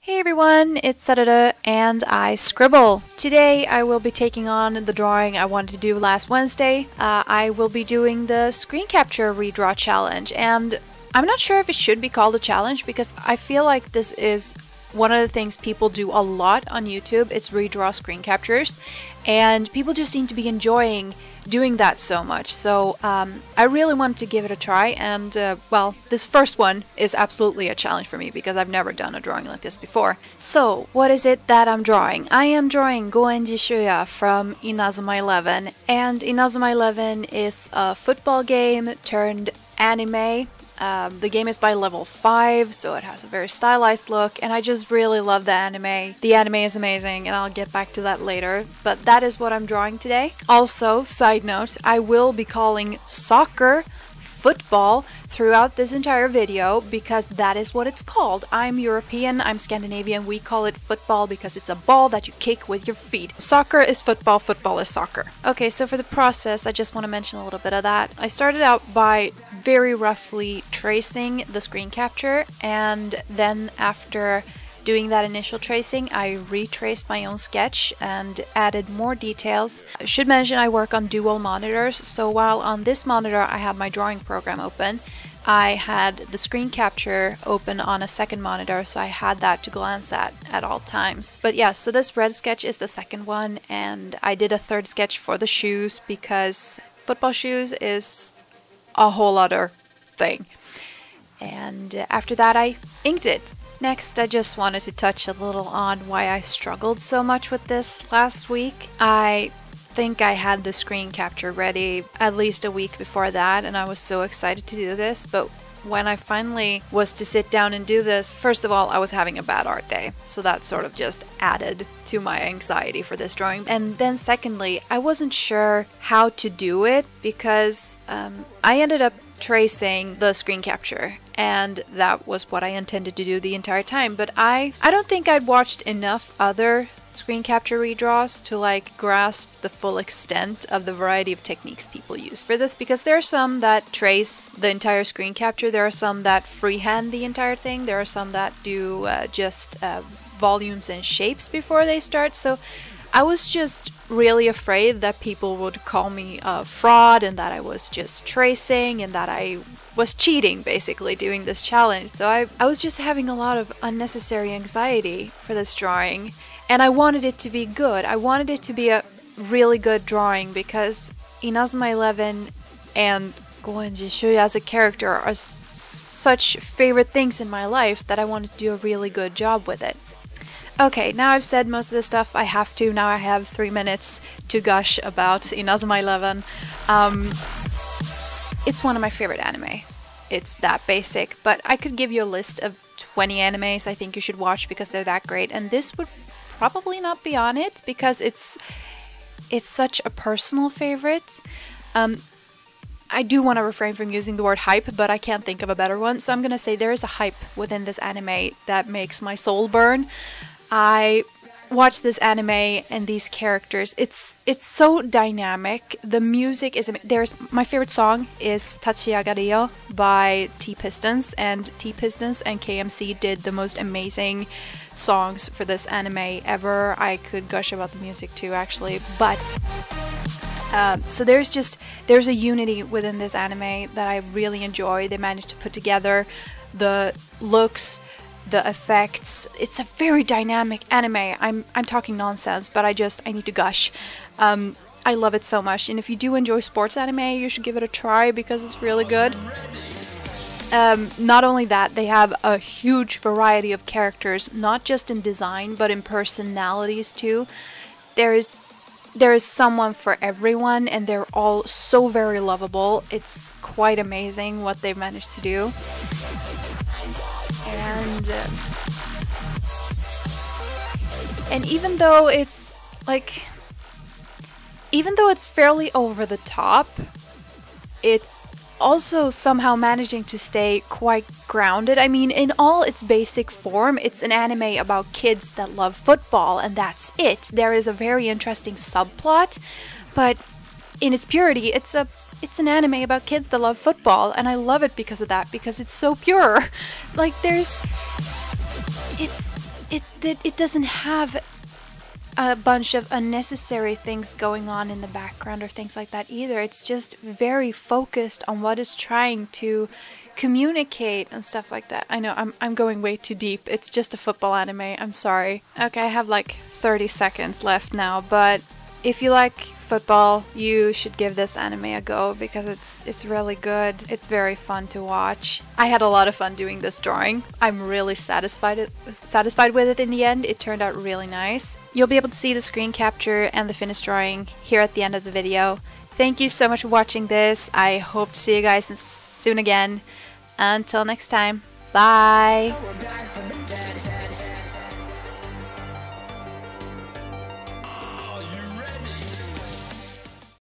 Hey everyone, it's Sarada and I scribble. Today I will be taking on the drawing I wanted to do last Wednesday. I will be doing the screen capture redraw challenge, and I'm not sure if it should be called a challenge because I feel like this is one of the things people do a lot on YouTube. It's redraw screen captures, and people just seem to be enjoying doing that so much. So I really wanted to give it a try, and well, this first one is absolutely a challenge for me because I've never done a drawing like this before. So what is it that I'm drawing? I am drawing Gouenji Shuuya from Inazuma 11, and Inazuma 11 is a football game turned anime. The game is by level 5, so it has a very stylized look, and I just really love the anime. The anime is amazing, and I'll get back to that later, but that is what I'm drawing today. Also, side note, I will be calling soccer football throughout this entire video because that is what it's called. I'm European, I'm Scandinavian, we call it football because it's a ball that you kick with your feet. Soccer is football, football is soccer. Okay, so for the process, I just want to mention a little bit of that. I started out by very roughly tracing the screen capture, and then after doing that initial tracing, I retraced my own sketch and added more details. I should mention I work on dual monitors, so while on this monitor I had my drawing program open, I had the screen capture open on a second monitor, so I had that to glance at all times. But yeah, so this red sketch is the second one, and I did a third sketch for the shoes because football shoes is a whole other thing. And after that I inked it. Next, I just wanted to touch a little on why I struggled so much with this last week. I think I had the screen capture ready at least a week before that, and I was so excited to do this, but when I finally was to sit down and do this, first of all, I was having a bad art day, so that sort of just added to my anxiety for this drawing. And then secondly, I wasn't sure how to do it because I ended up tracing the screen capture, and that was what I intended to do the entire time, but I don't think I'd watched enough other screen capture redraws to like grasp the full extent of the variety of techniques people use for this, because there are some that trace the entire screen capture, there are some that freehand the entire thing, there are some that do just volumes and shapes before they start. So I was just really afraid that people would call me a fraud and that I was just tracing and that I was cheating basically doing this challenge. So I was just having a lot of unnecessary anxiety for this drawing, and I wanted it to be good. I wanted it to be a really good drawing because Inazuma 11 and Gouenji Shuuya as a character are such favorite things in my life that I wanted to do a really good job with it. Okay, now I've said most of the stuff I have to. Now I have 3 minutes to gush about Inazuma 11. It's one of my favorite anime. It's that basic, but I could give you a list of 20 animes I think you should watch because they're that great, and this would probably not be on it because it's such a personal favorite. I do want to refrain from using the word hype, but I can't think of a better one, so I'm gonna say there is a hype within this anime that makes my soul burn. I watch this anime and these characters, it's so dynamic. The music is, my favorite song is Tachiagario by T-Pistons, and T-Pistons and KMC did the most amazing songs for this anime ever. I could gush about the music too actually, but so there's a unity within this anime that I really enjoy. They managed to put together the looks, the effects. It's a very dynamic anime. I'm talking nonsense, but I need to gush. I love it so much, and if you do enjoy sports anime, you should give it a try because it's really good. Not only that, they have a huge variety of characters, not just in design, but in personalities too. There is someone for everyone, and they're all so very lovable. It's quite amazing what they've managed to do. And even though it's fairly over the top, it's also somehow managing to stay quite grounded. I mean, in all its basic form, it's an anime about kids that love football, and that's it. There is a very interesting subplot, but in its purity, it's an anime about kids that love football, and I love it because of that, because it's so pure. Like, it doesn't have a bunch of unnecessary things going on in the background or things like that either. It's just very focused on what it's trying to communicate and stuff like that. I know I'm going way too deep. It's just a football anime. I'm sorry. Okay, I have like 30 seconds left now, but if you like football, you should give this anime a go because it's really good. It's very fun to watch. I had a lot of fun doing this drawing. I'm really satisfied with it in the end. It turned out really nice. You'll be able to see the screen capture and the finished drawing here at the end of the video. Thank you so much for watching this. I hope to see you guys soon again. Until next time, bye!